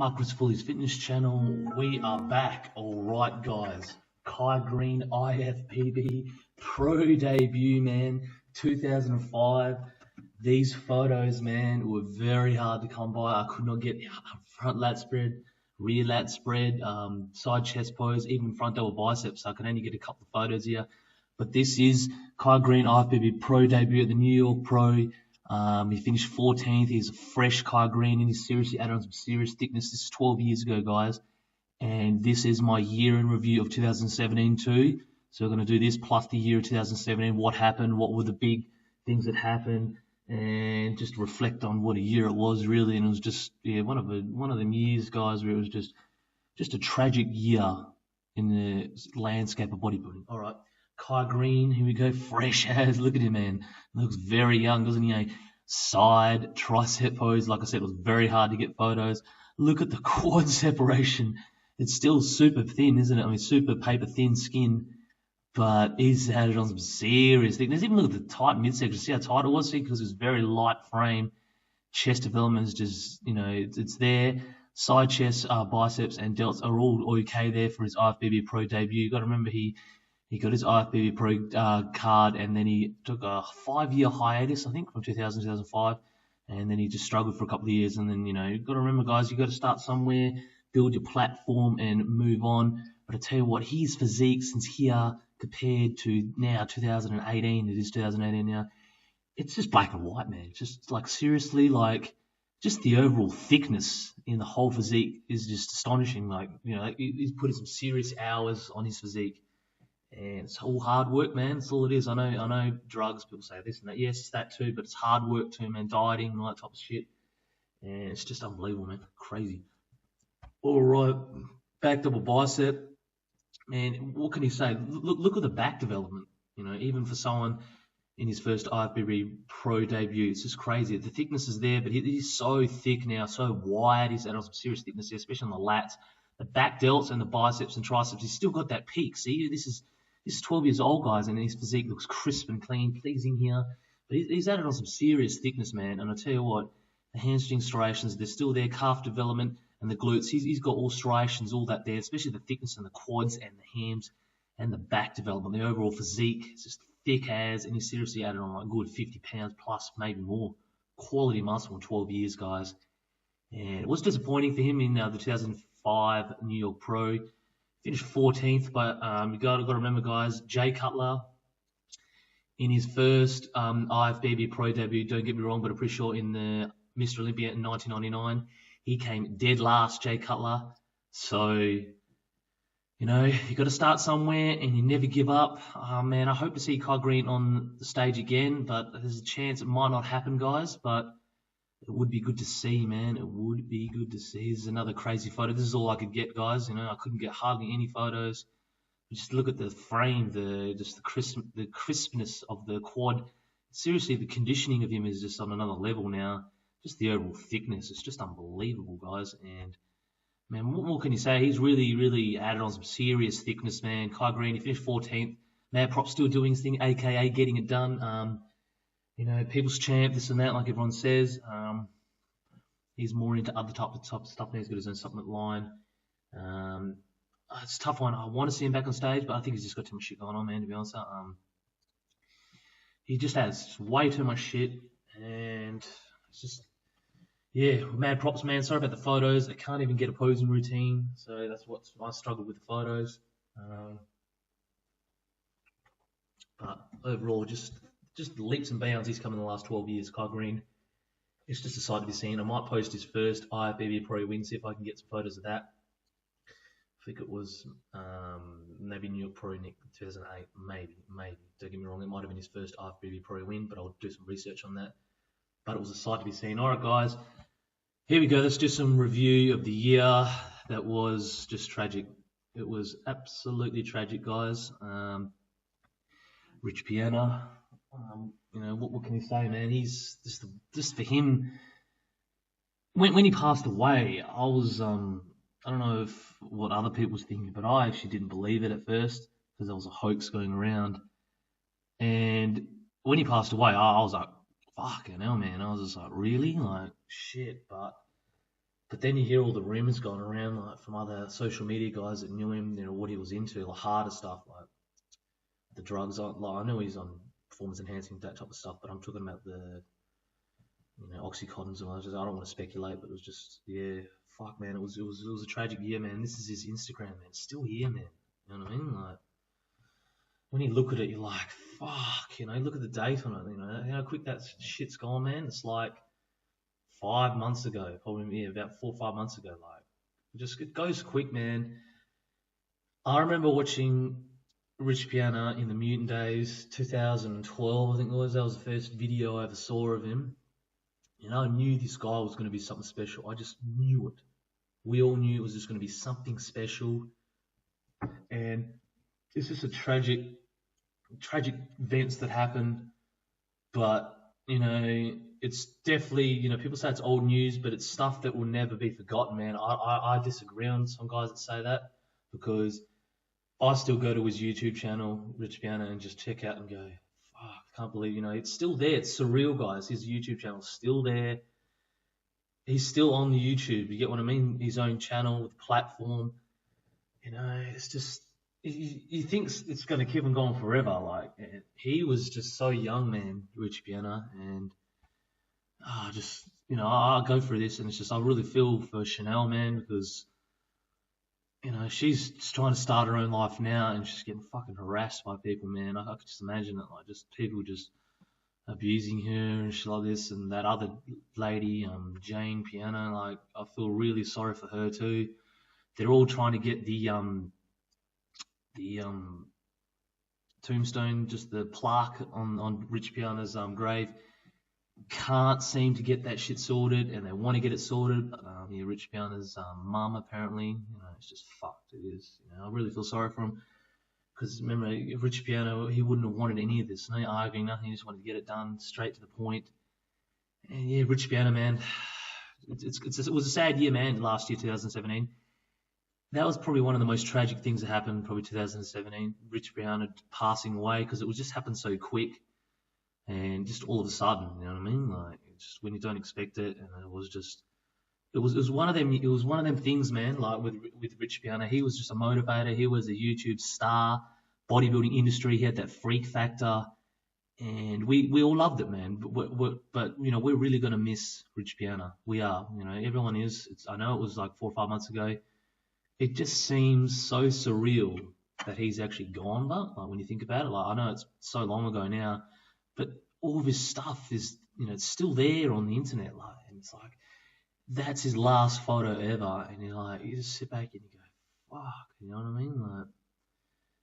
Marcus Fully's Fitness Channel. We are back. All right, guys. Greene Ifbb Pro debut, man. 2005. These photos, man, were very hard to come by. I could not get front lat spread, rear lat spread, side chest pose, even front double biceps. I can only get a couple of photos here. But this is Greene Ifbb Pro debut at the New York Pro. He finished 14th. He's a fresh Greene, and he's seriously added on some serious thickness. This is 12 years ago, guys. And this is my year in review of 2017 too. So we're going to do this plus the year of 2017. What happened? What were the big things that happened? And just reflect on what a year it was, really. And it was just, yeah, one of them years, guys, where it was just a tragic year in the landscape of bodybuilding. All right. Greene, here we go, fresh as, look at him, man. Looks very young, doesn't he? Side tricep pose, like I said, it was very hard to get photos. Look at the quad separation. It's still super thin, isn't it? I mean, super paper thin skin, but he's had it on some serious thickness. Even look at the tight midsection. See how tight it was? See, because it's very light frame. Chest development is just, it's there. Side chest, biceps, and delts are all okay there for his IFBB Pro debut. You got to remember he got his IFBB Pro card, and then he took a 5-year hiatus, I think, from 2000 to 2005, and then he just struggled for a couple of years. And then, you've got to remember, guys, you've got to start somewhere, build your platform, and move on. But I tell you what, his physique since here compared to now, 2018, it is 2018 now, it's just black and white, man. Just like seriously, like just the overall thickness in the whole physique is just astonishing. Like, he's putting some serious hours on his physique. And it's all hard work, man. That's all it is. I know drugs, people say this and that. Yes, it's that too, but it's hard work too, man. Dieting and all that type of shit. And it's just unbelievable, man. Crazy. All right. Back double bicep. Man, what can you say? Look at the back development. Even for someone in his first IFBB Pro debut, it's just crazy. The thickness is there, but he's so thick now, so wide. He's added some serious thickness here, especially on the lats. The back delts and the biceps and triceps, he's still got that peak. See, this is 12 years old, guys, and his physique looks crisp and clean, pleasing here. But he's added on some serious thickness, man. And I tell you what, the hamstring striations, they're still there. Calf development and the glutes, he's got all striations, all that there, especially the thickness in the quads and the hams and the back development. The overall physique is just thick as, and he's seriously added on like good 50 pounds plus, maybe more. Quality muscle in 12 years, guys. And it was disappointing for him in the 2005 New York Pro. Finished 14th, but you got to remember, guys, Jay Cutler in his first IFBB Pro debut, don't get me wrong, but I'm pretty sure in the Mr. Olympia in 1999, he came dead last, Jay Cutler. So, you got to start somewhere and you never give up. Man, I hope to see Greene on the stage again, but there's a chance it might not happen, guys, but it would be good to see, man. It would be good to see. This is another crazy photo. This is all I could get, guys. I couldn't get hardly any photos. Just look at the frame, the crispness of the quad. Seriously, the conditioning of him is just on another level now. Just the overall thickness. It's just unbelievable, guys. And, man, what more can you say? He's really, really added on some serious thickness, man. Greene, he finished 14th. Mad Prop still doing his thing, a.k.a. getting it done. People's champ, this and that, like everyone says. He's more into other type of stuff now. He's got his own supplement line. It's a tough one. I want to see him back on stage, but I think he's just got too much shit going on, man, to be honest. He just has way too much shit, and it's just, yeah, mad props, man. Sorry about the photos. I can't even get a posing routine, so that's what I struggled with the photos. But overall, just leaps and bounds he's come in the last 12 years, Greene. It's just a sight to be seen. I might post his first IFBB Pro win, see if I can get some photos of that. I think it was maybe New York Pro Nick 2008, maybe. Don't get me wrong, it might have been his first IFBB Pro win, but I'll do some research on that. But it was a sight to be seen. All right, guys, here we go. Let's do some review of the year that was just tragic. It was absolutely tragic, guys. Rich Piana. What can you say, man? He's just for him. When he passed away, I was I don't know what other people was thinking, but I actually didn't believe it at first because there was a hoax going around. And when he passed away, I was like, fucking hell, man. I was just like, really? Like, shit. But But then you hear all the rumors going around, like from other social media guys that knew him, what he was into, like harder stuff, like the drugs. Like I know he's on performance enhancing, that type of stuff, but I'm talking about the Oxycontins and all that. I don't want to speculate, but it was just, yeah, fuck, man. It was a tragic year, man. This is his Instagram, man. It's still here, man. You know what I mean? Like, when you look at it, you're like, fuck, look at the date on it, how quick that shit's gone, man. It's like 5 months ago, probably, about 4 or 5 months ago. Like, it goes quick, man. I remember watching Rich Piana in the Mutant days, 2012, I think it was. That was the first video I ever saw of him. I knew this guy was going to be something special. I just knew it. We all knew it was just going to be something special. And it's just a tragic events that happened. But, it's definitely, people say it's old news, but it's stuff that will never be forgotten, man. I disagree on some guys that say that, because I still go to his YouTube channel, Rich Piana, and just check out and go, fuck, I can't believe, it's still there. It's surreal, guys. His YouTube channel's still there. He's still on the YouTube. You get what I mean? His own channel with platform. It's just, he thinks it's going to keep on going forever. Like, he was just so young, man, Rich Piana, and I go through this, and it's just, I really feel for Chanel, man, because she's just trying to start her own life now, and she's getting fucking harassed by people, man. I could just imagine it, like, just people just abusing her and shit like this. And that other lady, Jane Piano, like, I feel really sorry for her too. They're all trying to get the tombstone, just the plaque on Rich Piana's grave. Can't seem to get that shit sorted, and they want to get it sorted. But Rich Piana's mum, apparently, it's just fucked. It is. I really feel sorry for him, because remember, Rich Piana, he wouldn't have wanted any of this. No arguing, nothing. He just wanted to get it done straight to the point. And yeah, Rich Piana, man, it was a sad year, man. Last year, 2017. That was probably one of the most tragic things that happened, probably 2017. Rich Piana passing away, because it was just happened so quick. And just all of a sudden, you know what I mean? Like, it's just when you don't expect it, and it was one of them things, man. Like with Rich Piana, he was just a motivator. He was a YouTube star, bodybuilding industry. He had that freak factor, and we all loved it, man. But we're really gonna miss Rich Piana. We are, everyone is. I know it was like 4 or 5 months ago. It just seems so surreal that he's actually gone, but like when you think about it, like I know it's so long ago now. But all of his stuff is, it's still there on the internet, like, and it's like, that's his last photo ever, and you just sit back and you go, fuck, you know what I mean? Like,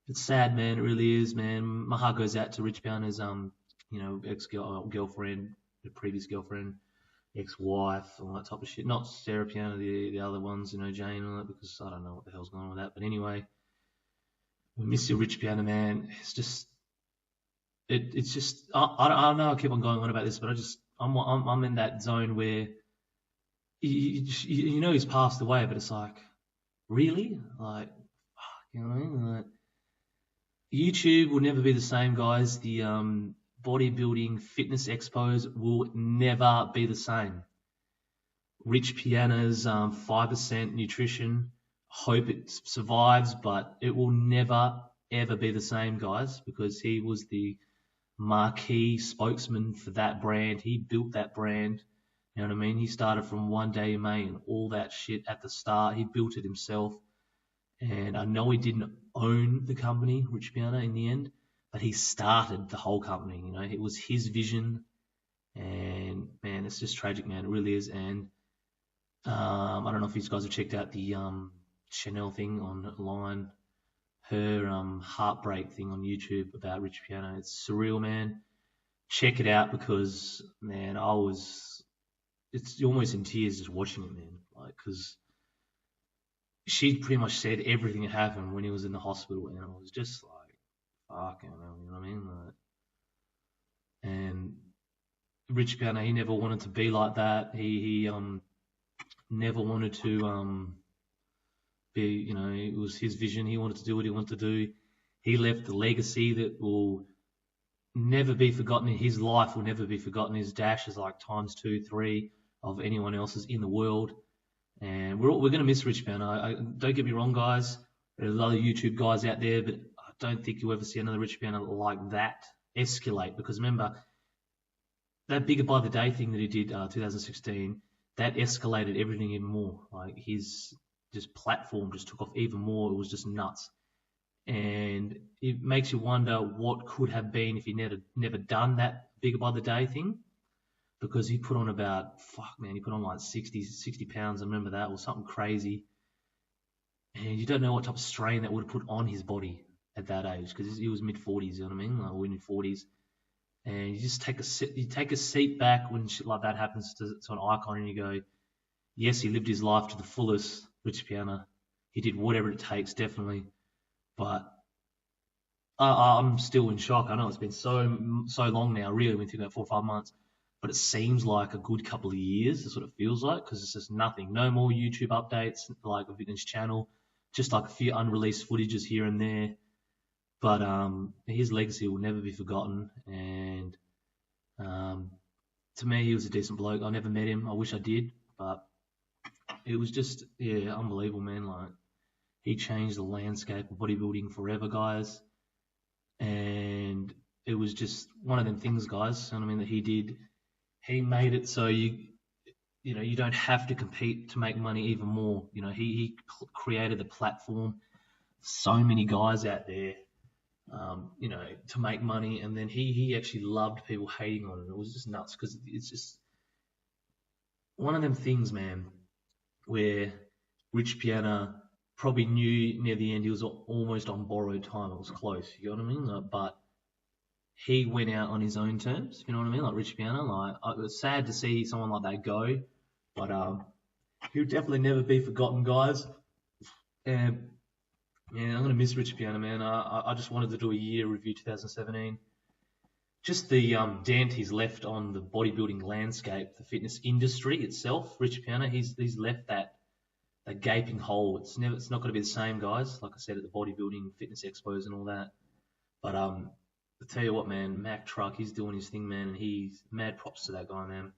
it's sad, man. It really is, man. My heart goes out to Rich Piana's, girlfriend, the previous girlfriend, ex-wife, all that type of shit. Not Sarah Piana, the other ones, Jane, and all that, because I don't know what the hell's going on with that. But anyway, we miss you, Rich Piana, man. It's just. It's just I know I keep on going on about this, but I'm in that zone where he's passed away, but it's like, really, like, you know what I mean? Like, YouTube will never be the same, guys. The bodybuilding fitness expos will never be the same. Rich Piana's 5% nutrition, hope it survives, but it will never ever be the same, guys, because he was the marquee spokesman for that brand. He built that brand. You know what I mean? He started from One Day in May and all that shit at the start. He built it himself. And I know he didn't own the company, Rich Piana, in the end, but he started the whole company. It was his vision. And man, it's just tragic, man. It really is. And I don't know if you guys have checked out the Chanel thing online. Her heartbreak thing on YouTube about Rich Piana. It's surreal, man. Check it out, because, man, it's almost in tears just watching it, man. Like, because she pretty much said everything that happened when he was in the hospital, and it was just like, fuck, you know what I mean? Like, and Rich Piana, he never wanted to be like that. He never wanted to be, it was his vision. He wanted to do what he wanted to do. He left a legacy that will never be forgotten. His life will never be forgotten. His dash is like times 2, 3 of anyone else's in the world. And we're going to miss Rich Piana. I don't get me wrong, guys. There's other YouTube guys out there, but I don't think you'll ever see another Rich Piana like that escalate. Because remember, that Bigger by the Day thing that he did 2016, that escalated everything even more. Like his just platform just took off even more. It was just nuts. And it makes you wonder what could have been if he never done that Bigger by the Day thing. Because he put on he put on like 60 pounds. I remember that, or something crazy. And you don't know what type of strain that would have put on his body at that age, because he was mid-40s, you know what I mean? Like, we're mid-40s. And you just take a seat back when shit like that happens to an icon, and you go, yes, he lived his life to the fullest, Rich Piana. He did whatever it takes, definitely. But I'm still in shock. I know it's been so long now, really, when you think about 4 or 5 months. But it seems like a good couple of years. That's what it feels like, because it's just nothing. No more YouTube updates, like a fitness channel, just like a few unreleased footages here and there. But his legacy will never be forgotten. And to me, he was a decent bloke. I never met him. I wish I did. But it was just, yeah, unbelievable, man. Like, he changed the landscape of bodybuilding forever, guys. And it was just one of them things, guys. You know what I mean, that he did. He made it so you don't have to compete to make money even more. You know, he created the platform for so many guys out there, to make money. And then he actually loved people hating on him. It was just nuts, because it's just one of them things, man, where Rich Piana probably knew near the end he was almost on borrowed time. It was close, you know what I mean? But he went out on his own terms, you know what I mean? Like Rich Piana, like, it was sad to see someone like that go, but he'll definitely never be forgotten, guys. And yeah, I'm gonna miss Rich Piana, man. I just wanted to do a year review 2017. Just the dent he's left on the bodybuilding landscape, the fitness industry itself. Rich Piana, he's left that gaping hole. It's not going to be the same, guys. Like I said, at the bodybuilding fitness expos and all that. But I tell you what, man, Mac Truck, he's doing his thing, man, and he's mad props to that guy, man.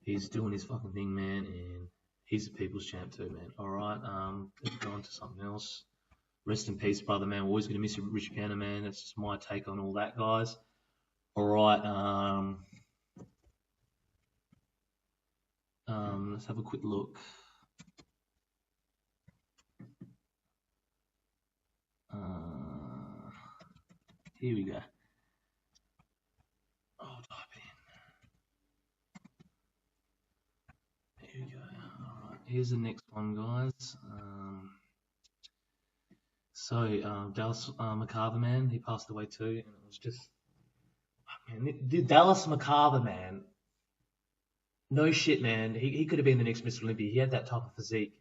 He's doing his fucking thing, man, and he's a people's champ too, man. All right, let's go on to something else. Rest in peace, brother, man. We're always going to miss you, Rich Piana, man. That's just my take on all that, guys. All right, let's have a quick look. Here we go. I'll type it in. Here we go. All right, here's the next one, guys. Dallas McCarver, man, he passed away too, and it was just, man, Dallas McCarver, man. No shit, man. He could have been the next Mr. Olympia. He had that type of physique.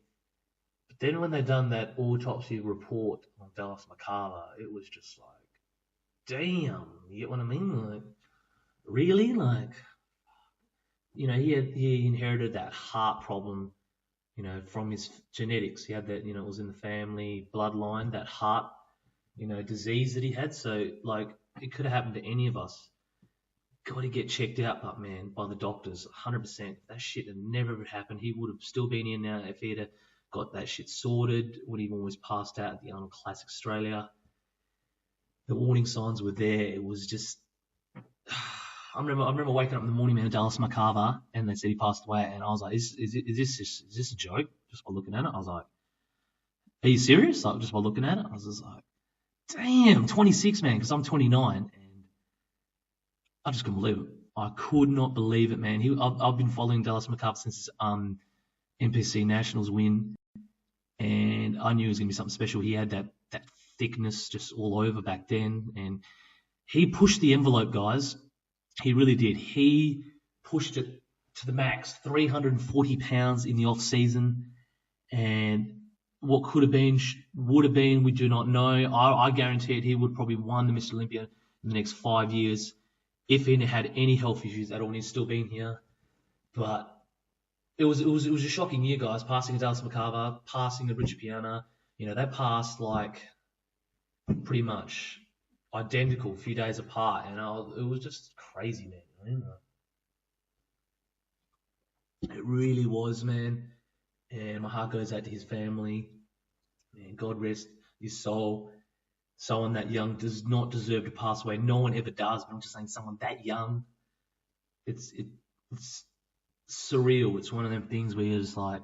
But then when they done that autopsy report on Dallas McCarver, it was just like, damn, you get what I mean? Like, really? Like, he inherited that heart problem, from his genetics. He had that, it was in the family bloodline, that heart, disease that he had. So, like, it could have happened to any of us. Got to get checked out, but man, by the doctors, 100%. That shit had never happened. He would have still been in now if he'd have got that shit sorted when he almost passed out at the Arnold Classic Australia. The warning signs were there. It was just, I remember waking up in the morning, man, Dallas McCarver, and they said he passed away, and I was like, is this a joke? Just by looking at it, I was like, are you serious? Like, just by looking at it, I was just like, damn, 26, man, because I'm 29, and I just couldn't believe it. I could not believe it, man. I've been following Dallas McCarver since his NPC Nationals win, and I knew it was going to be something special. He had that thickness just all over back then, and he pushed the envelope, guys. He really did. He pushed it to the max, 340 pounds in the off season, and what could have been, would have been, we do not know. I guarantee it, he would probably won the Mr. Olympia in the next 5 years if he had any health issues at all, and he's still been here. But it was a shocking year, guys. Passing Dallas McCarver, passing the Rich Piana. They passed like pretty much identical, a few days apart, and it was just crazy, man. It really was, man. And my heart goes out to his family. And God rest his soul. Someone that young does not deserve to pass away. No one ever does. But I'm just saying, someone that young, it's surreal. It's one of them things where you're just like,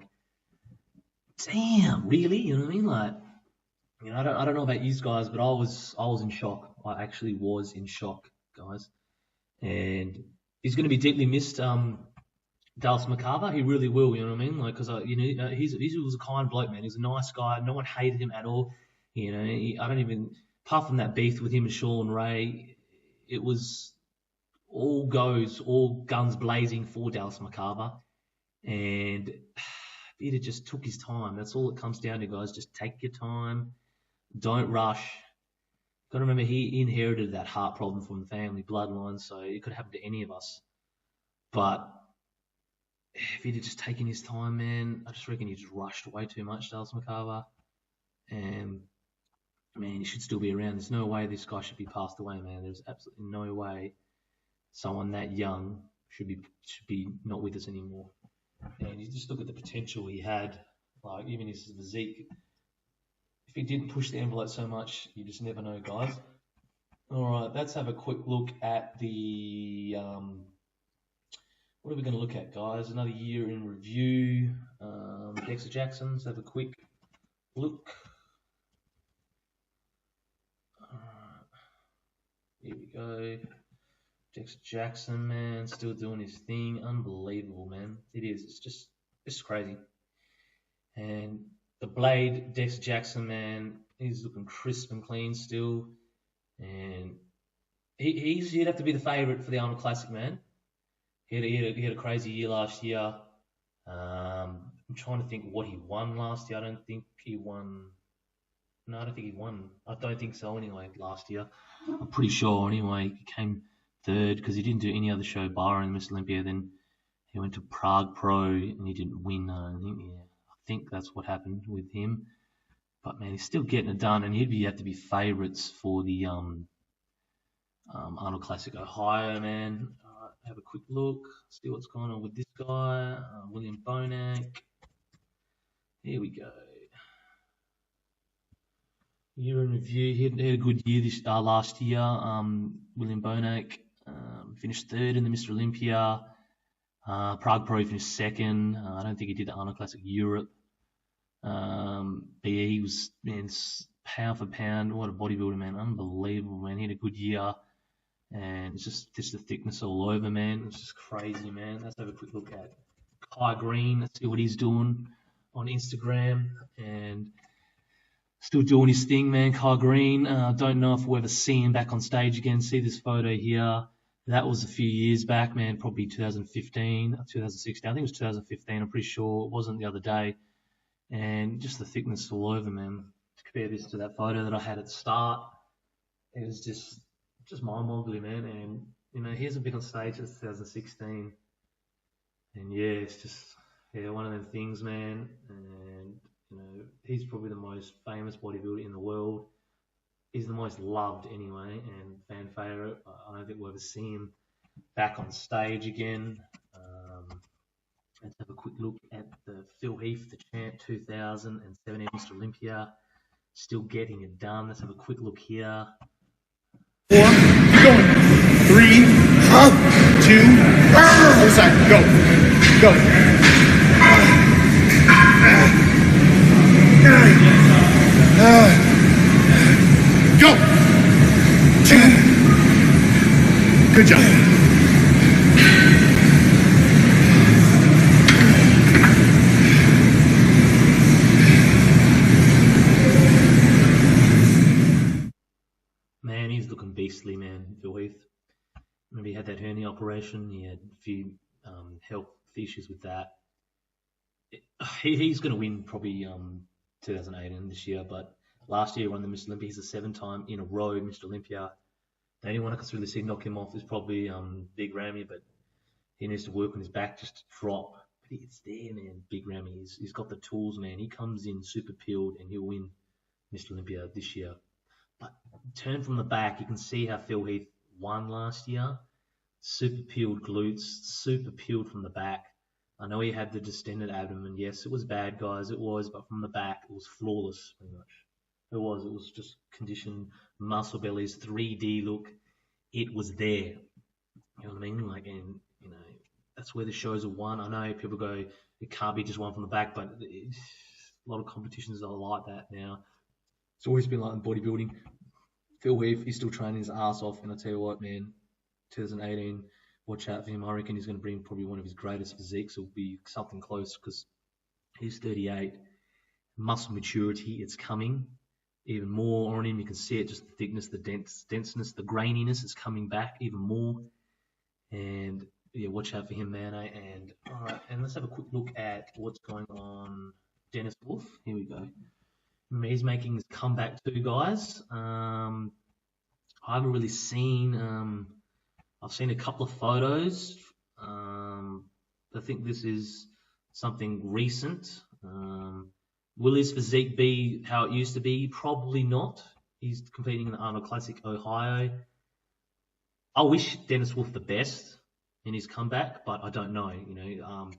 damn, really? You know what I mean? Like, you know, I don't know about you guys, but I was in shock. I actually was in shock, guys. And he's going to be deeply missed. Dallas McCarver, he really will. You know what I mean? Like, because he was a kind bloke, man. He's a nice guy. No one hated him at all. You know, I don't even, apart from that beef with him and Sean Ray, it was all guns blazing for Dallas McCarver. And Peter just took his time. That's all it comes down to, guys. Just take your time. Don't rush. Got to remember, he inherited that heart problem from the family bloodline, so it could happen to any of us. But if he'd just taken his time, man, I just reckon he just rushed way too much, Dallas McCarver. And, man, he should still be around. There's no way this guy should be passed away, man. There's absolutely no way someone that young should be not with us anymore. And you just look at the potential he had, like even his physique. If he didn't push the envelope so much, you just never know, guys. All right, let's have a quick look at the... what are we going to look at, guys? Another year in review. Dexter Jackson, let's have a quick look. Here we go. Dexter Jackson, man, still doing his thing. Unbelievable, man. It is. It's crazy. And the Blade, Dexter Jackson, man, he's looking crisp and clean still. And he'd have to be the favourite for the Arnold Classic, man. He had a crazy year last year. I'm trying to think what he won last year. I don't think he won. No, I don't think he won. I don't think so anyway, last year. I'm pretty sure anyway. He came third because he didn't do any other show barring Miss Olympia. Then he went to Prague Pro and he didn't win. I think that's what happened with him. But man, he's still getting it done, and he'd have to be favourites for the Arnold Classic Ohio, man. Have a quick look, see what's going on with this guy, William Bonac. Here we go. Year in review. He had a good year last year. William Bonac finished third in the Mr. Olympia. Prague Pro finished second. I don't think he did the Arnold Classic Europe. But yeah, he was, man, pound for pound. What a bodybuilder, man. Unbelievable, man. He had a good year. And it's just the thickness all over, man. It's just crazy, man. Let's have a quick look at Kai Greene. Let's see what he's doing on Instagram. And still doing his thing, man. Kai Greene. Don't know if we'll ever see him back on stage again. See this photo here. That was a few years back, man. Probably 2015, 2016. I think it was 2015. I'm pretty sure. It wasn't the other day. And just the thickness all over, man. To compare this to that photo that I had at the start, it was just mind-boggling, man. And, you know, he hasn't been on stage since 2016. And, yeah, it's just, one of them things, man. And, you know, he's probably the most famous bodybuilder in the world. He's the most loved anyway and fan favourite. I don't think we'll ever see him back on stage again. Let's have a quick look at the Phil Heath, the champ, 2017 Mr. Olympia. Still getting it done. Let's have a quick look here. 4, going. 3, 2, other side, go. Go. Go. 2. Good job. Man, he's looking beastly, man, Phil Heath. Remember he had that hernia operation. He had a few health issues with that. He's going to win probably 2018 this year, but last year he won the Mr. Olympia. He's the 7th time in a row Mr. Olympia. The only one I could really see knock him off is probably Big Ramy, but he needs to work on his back just to drop. But it's there, man. Big Ramy, he's got the tools, man. He comes in super peeled and he'll win Mr. Olympia this year. But turn from the back, you can see how Phil Heath won last year. Super peeled glutes, super peeled from the back. I know he had the distended abdomen. Yes, it was bad, guys. It was, but from the back, it was flawless, pretty much. It was. It was just conditioned muscle bellies, 3D look. It was there. You know what I mean? Like, and you know, that's where the shows are won. I know people go, it can't be just one from the back, but a lot of competitions are like that now. It's always been like in bodybuilding. Phil Heath, he's still training his ass off, and I tell you what, man, 2018, watch out for him. I reckon he's going to bring probably one of his greatest physiques. It'll be something close because he's 38. Muscle maturity, it's coming. Even more on him, you can see it, just the thickness, the denseness, the graininess is coming back even more. And yeah, watch out for him, man. And all right, and let's have a quick look at what's going on. Dennis Wolf, here we go. He's making his comeback too, guys. I haven't really seen. I've seen a couple of photos. I think this is something recent. Will his physique be how it used to be? Probably not. He's competing in the Arnold Classic, Ohio. I wish Dennis Wolf the best in his comeback, but I don't know. You know,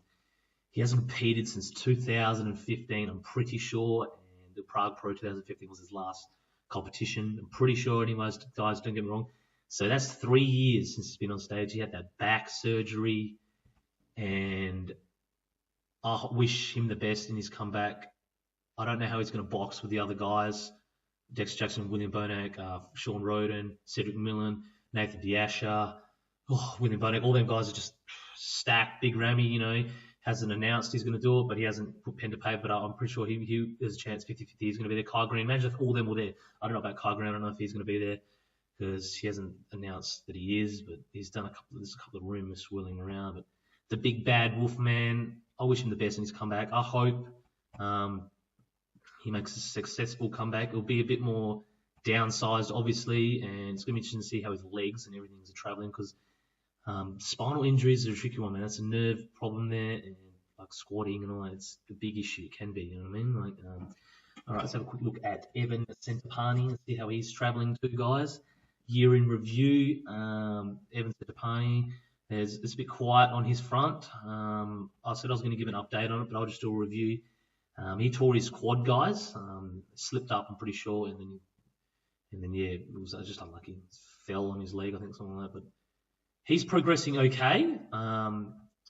he hasn't competed since 2015. I'm pretty sure, and the Prague Pro 2015 was his last competition. I'm pretty sure, anyways, guys, don't get me wrong. So that's 3 years since he's been on stage. He had that back surgery, and I wish him the best in his comeback. I don't know how he's going to box with the other guys. Dexter Jackson, William Bonac, Sean Roden, Cedric McMillan, Nathan Diasha, William Bonac. All them guys are just stacked. Big Ramy, you know, hasn't announced he's going to do it, but he hasn't put pen to paper. But I'm pretty sure there's a chance 50-50 he's going to be there. Kai Greene, imagine if all of them were there. I don't know about Kai Greene. I don't know if he's going to be there because he hasn't announced that he is, but he's done there's a couple of rumours swirling around. But the big bad wolf man, I wish him the best in his comeback. I hope he makes a successful comeback. It'll be a bit more downsized, obviously, and it's going to be interesting to see how his legs and everything is traveling because spinal injuries are a tricky one, man. That's a nerve problem there, and like squatting and all that, it's a big issue. It can be, you know what I mean? Like, all right, let's have a quick look at Evan Centopani and see how he's traveling too, guys. Year in review, Evan Centopani. It's a bit quiet on his front. I said I was going to give an update on it, but I'll just do a review. He tore his quad, guys. Slipped up, I'm pretty sure, and then yeah, it was just unlucky. Fell on his leg, I think, something like that. But he's progressing okay. Got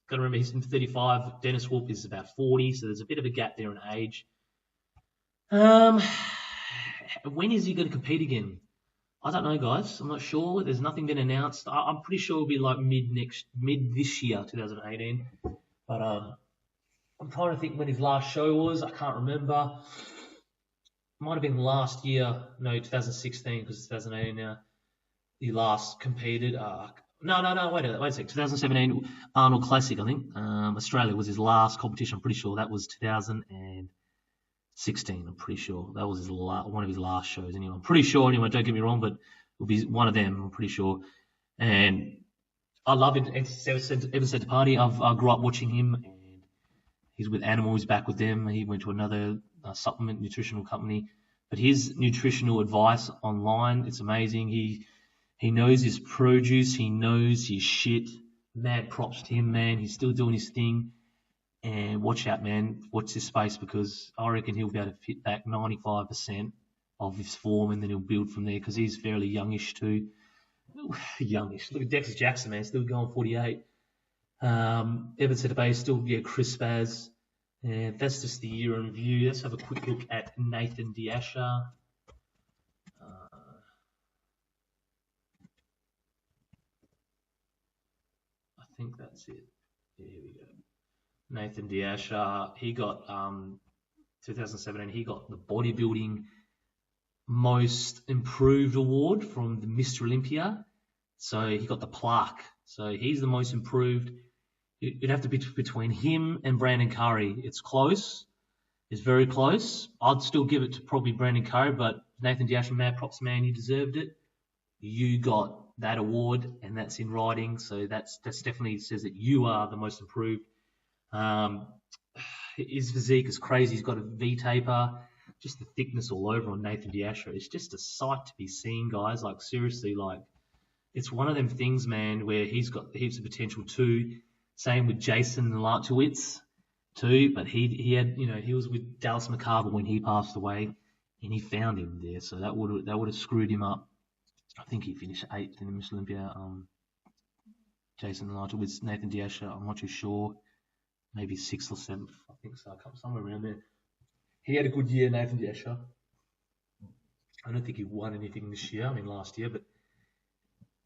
to remember, he's 35. Dennis Wolf is about 40, so there's a bit of a gap there in age. When is he going to compete again? I don't know, guys. I'm not sure. There's nothing been announced. I'm pretty sure it'll be like mid this year, 2018. But I'm trying to think when his last show was. I can't remember. Might have been last year. No, 2016, because it's 2018 now. He last competed. No. Wait a sec. 2017 Arnold Classic, I think. Australia was his last competition. I'm pretty sure that was 2016. I'm pretty sure that was his one of his last shows. Anyway, I'm pretty sure. Anyway, don't get me wrong, but it'll be one of them. I'm pretty sure. And I love it. Ever since the party, I grew up watching him. And he's with Animal. He's back with them. He went to another supplement nutritional company. But his nutritional advice online, it's amazing. He knows his produce. He knows his shit. Mad props to him, man. He's still doing his thing. And watch out, man. Watch this space because I reckon he'll be able to fit back 95% of his form and then he'll build from there because he's fairly youngish too. Youngish. Look at Dexter Jackson, man. Still going 48. Evan Centopani still, crisp as. And that's just the year in review. Let's have a quick look at Nathan Diasha. I think that's it. Yeah, here we go. Nathan Diasha, he got 2017. He got the bodybuilding most improved award from the Mr. Olympia. So he got the plaque. So he's the most improved. It'd have to be between him and Brandon Curry. It's close. It's very close. I'd still give it to probably Brandon Curry, but Nathan Diasha, mad props, man, he deserved it. You got that award, and that's in writing. So that's definitely says that you are the most improved. His physique is crazy. He's got a V-taper, just the thickness all over on Nathan Diasha. It's just a sight to be seen, guys. Like, seriously, like, it's one of them things, man, where he's got heaps of potential too. Same with Jason Larchowitz too, but he had, he was with Dallas McCarver when he passed away, and he found him there, so that would have screwed him up. I think he finished 8th in the Mr. Olympia. Jason Larchowitz, Nathan Diasha, I'm not too sure, maybe 6th or 7th, I think so, somewhere around there. He had a good year, Nathan Diasha. I don't think he won anything this year, last year, but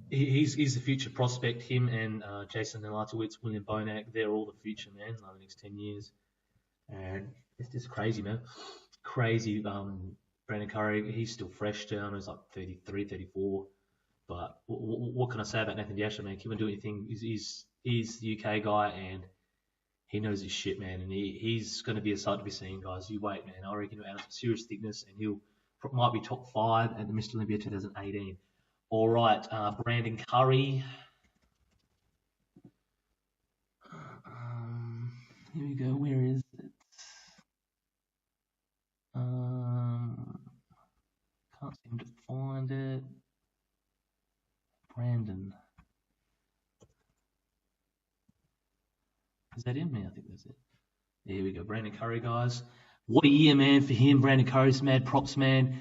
he's the future prospect. Him and Jason Larchowitz, William Bonac, they're all the future, man, like the next 10 years. And it's just crazy, man. Crazy. Brandon Curry, he's still fresh down. He's like 33, 34. But what can I say about Nathan Diasha, man? Keep on doing your thing. He's the UK guy, and he knows his shit, man. And he's going to be a sight to be seen, guys. You wait, man. I reckon he'll add some serious thickness, and he'll might be top 5 at the Mr. Olympia 2018. All right, Brandon Curry. Here we go. Where is it? Can't seem to find it. Brandon. Is that in me? I think that's it. There we go. Brandon Curry, guys. What a year, man, for him. Brandon Curry's mad props, man.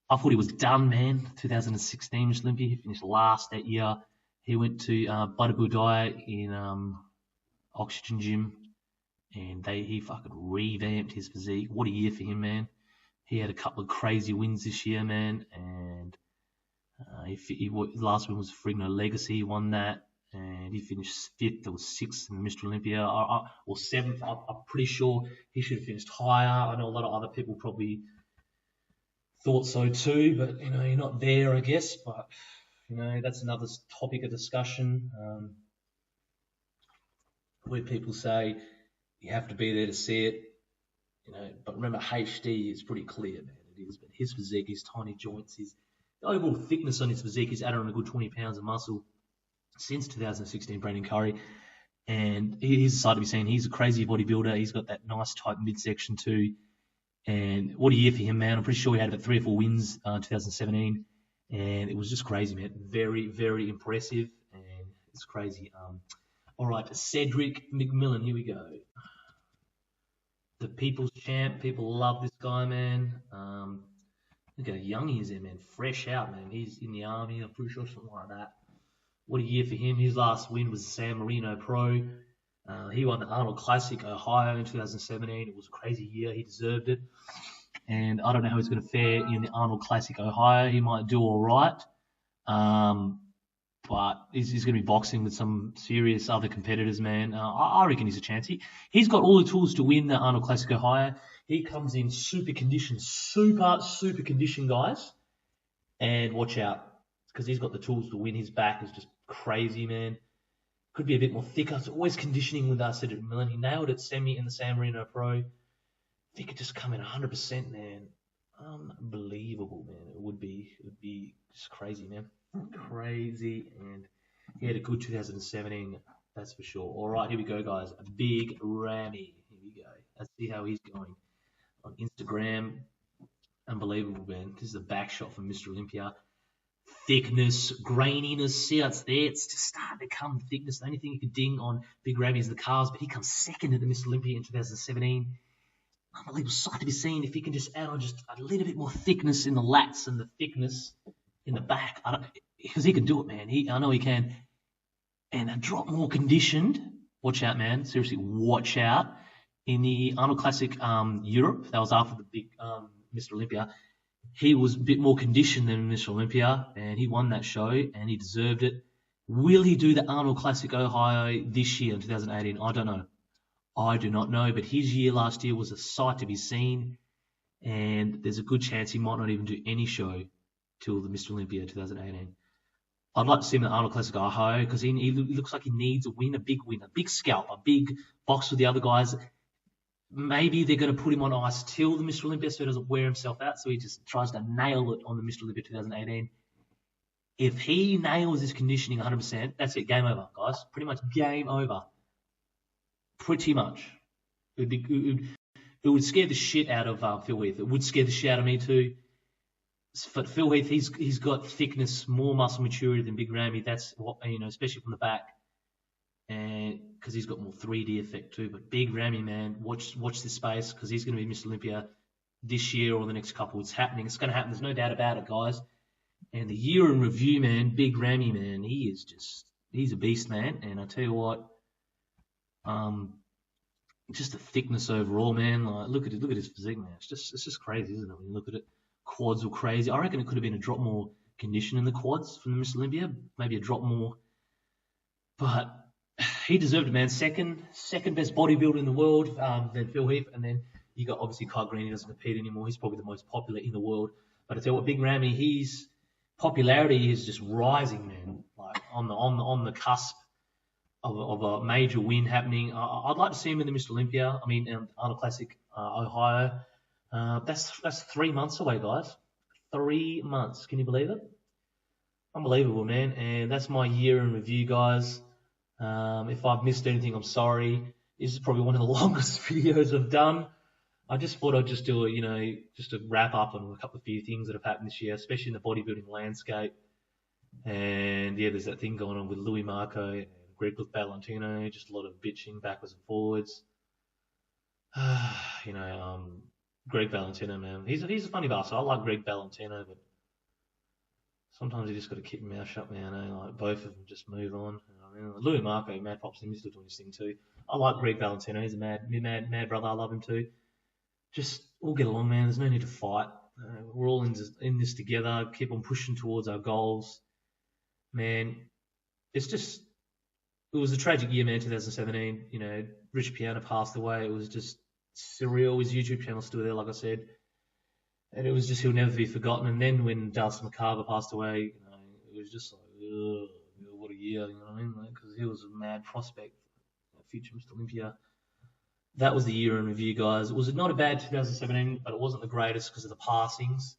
I thought he was done, man. 2016 Mr. Olympia. He finished last that year. He went to Bodybuilding Diet in Oxygen Gym, and he fucking revamped his physique. What a year for him, man. He had a couple of crazy wins this year, man, and last win was Frigno Legacy. He won that, and he finished 5th or 6th in Mr. Olympia, or 7th. I'm pretty sure he should have finished higher. I know a lot of other people probably thought so too, but you're not there, I guess. But that's another topic of discussion, where people say you have to be there to see it. But remember, HD is pretty clear, man. It is, but his physique, his tiny joints, the overall thickness on his physique, he's added on a good 20 pounds of muscle since 2016, Brandon Curry. And he's a sight to be seen. He's a crazy bodybuilder. He's got that nice tight midsection too. And what a year for him, man. I'm pretty sure he had about 3 or 4 wins in 2017. And it was just crazy, man. Very, very impressive. And it's crazy. All right, Cedric McMillan. Here we go. The people's champ. People love this guy, man. Look how young he is there, man. Fresh out, man. He's in the army, I'm pretty sure, something like that. What a year for him. His last win was the San Marino Pro. He won the Arnold Classic Ohio in 2017. It was a crazy year. He deserved it. And I don't know how he's going to fare in the Arnold Classic Ohio. He might do all right. But he's going to be boxing with some serious other competitors, man. I reckon he's a chance. He's got all the tools to win the Arnold Classic Ohio. He comes in super conditioned, super conditioned, guys. And watch out, because he's got the tools to win. His back is just crazy, man. Could be a bit more thicker. It's always conditioning with Cedric McMillan. He nailed it semi in the San Marino Pro. If he could just come in 100%, man. Unbelievable, man. It would be just crazy, man. Crazy. And he had a good 2017, that's for sure. All right, here we go, guys. Big Ramy. Here we go. Let's see how he's going on Instagram. Unbelievable, man. This is a back shot from Mr. Olympia. Thickness, graininess. See how it's there? It's just starting to come thickness. The only thing you could ding on Big Ramy is the cars, but he comes second at the Mr. Olympia in 2017. Unbelievable sight to be seen. If he can just add on just a little bit more thickness in the lats and the thickness in the back, because he can do it, man. I know he can. And a drop more conditioned. Watch out, man. Seriously, watch out. In the Arnold Classic Europe, that was after the big Mr. Olympia, he was a bit more conditioned than Mr. Olympia, and he won that show, and he deserved it. Will he do the Arnold Classic Ohio this year in 2018? I don't know. I do not know, but his year last year was a sight to be seen, and there's a good chance he might not even do any show till the Mr. Olympia 2018. I'd like to see him in the Arnold Classic Ohio, because he looks like he needs a win, a big scalp, a big box with the other guys. Maybe they're going to put him on ice till the Mr. Olympia so he doesn't wear himself out, so he just tries to nail it on the Mr. Olympia 2018. If he nails his conditioning 100%, that's it, game over, guys. Pretty much game over. Pretty much. It would scare the shit out of Phil Heath. It would scare the shit out of me too. But Phil Heath, he's got thickness, more muscle maturity than Big Ramy. That's what, especially from the back. and because he's got more 3D effect too. But Big Ramy, man, watch this space, because he's going to be Mr. Olympia this year or the next couple. It's happening. It's going to happen. There's no doubt about it, guys. And the year in review, man, Big Ramy, man, he's a beast, man. And I tell you what, just the thickness overall, man. Like, look at his physique, man. It's just crazy, isn't it? When you look at it, quads were crazy. I reckon it could have been a drop more condition in the quads from the Mr. Olympia, maybe a drop more. But he deserved it, man. Second best bodybuilder in the world, then Phil Heath, and then you got obviously Kai Greene. He doesn't compete anymore. He's probably the most popular in the world. But I tell you what, Big Ramy, his popularity is just rising, man. Like on the cusp of a major win happening. I'd like to see him in the Mr. Olympia. I mean, Arnold Classic, Ohio. That's 3 months away, guys. 3 months. Can you believe it? Unbelievable, man. And that's my year in review, guys. If I've missed anything, I'm sorry. This is probably one of the longest videos I've done. I just thought I'd just do it, just to wrap up on a few things that have happened this year, especially in the bodybuilding landscape. And yeah, there's that thing going on with Louis Marco and Greg Valentino, just a lot of bitching backwards and forwards. Greg Valentino, man, he's a funny bastard. I like Greg Valentino, but sometimes you just got to keep your mouth shut, man. Like, both of them just move on. Louis Marco, mad props to him, he's still doing his thing too. I like Greg Valentino. He's a mad brother. I love him too. Just all get along, man. There's no need to fight. We're all in this together. Keep on pushing towards our goals, man. It was a tragic year, man. 2017. Rich Piana passed away. It was just surreal. His YouTube channel's still there, like I said. And it was just, he'll never be forgotten. And then when Dallas McCarver passed away, it was just like, ugh, what a year, you know what I mean? Because he was a mad prospect, future Mr. Olympia. That was the year in review, guys. It was not a bad 2017, but it wasn't the greatest because of the passings.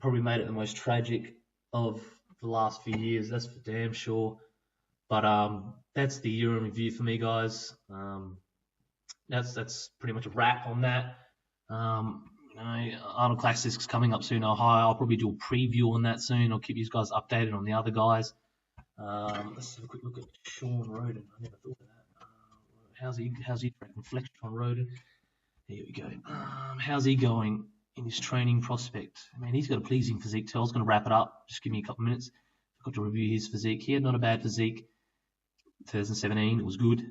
Probably made it the most tragic of the last few years, that's for damn sure. But that's the year in review for me, guys. That's pretty much a wrap on that. Arnold Classics coming up soon, Ohio. I'll probably do a preview on that soon. I'll keep you guys updated on the other guys. Let's have a quick look at Sean Roden. I never thought of that. How's he tracking? Flex Sean Roden. Here we go. How's he going in his training prospect? I mean, he's got a pleasing physique too. I was going to wrap it up. Just give me a couple of minutes. I've got to review his physique. He had not a bad physique. 2017, it was good.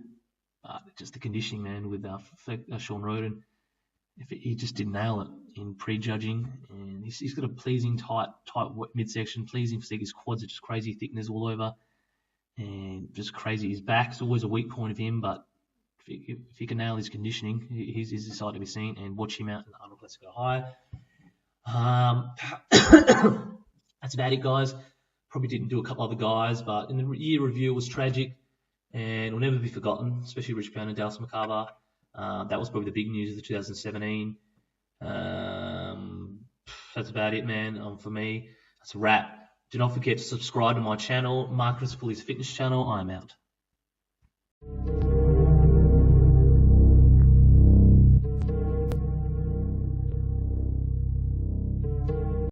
Just the conditioning, man, with Sean Roden. He just didn't nail it in prejudging, and he's got a pleasing tight midsection, pleasing physique. His quads are just crazy thickness all over, and just crazy. His back's always a weak point of him, but if he can nail his conditioning, he's excited to be seen. And watch him out in the Arnold Classic Ohio. That's about it, guys. Probably didn't do a couple other guys, but in the year review, it was tragic and will never be forgotten, especially Rich Brown and Dallas McCarver. That was probably the big news of the 2017. That's about it, man. For me, that's a wrap. Do not forget to subscribe to my channel, Marcus Fully's Fitness channel. I'm out.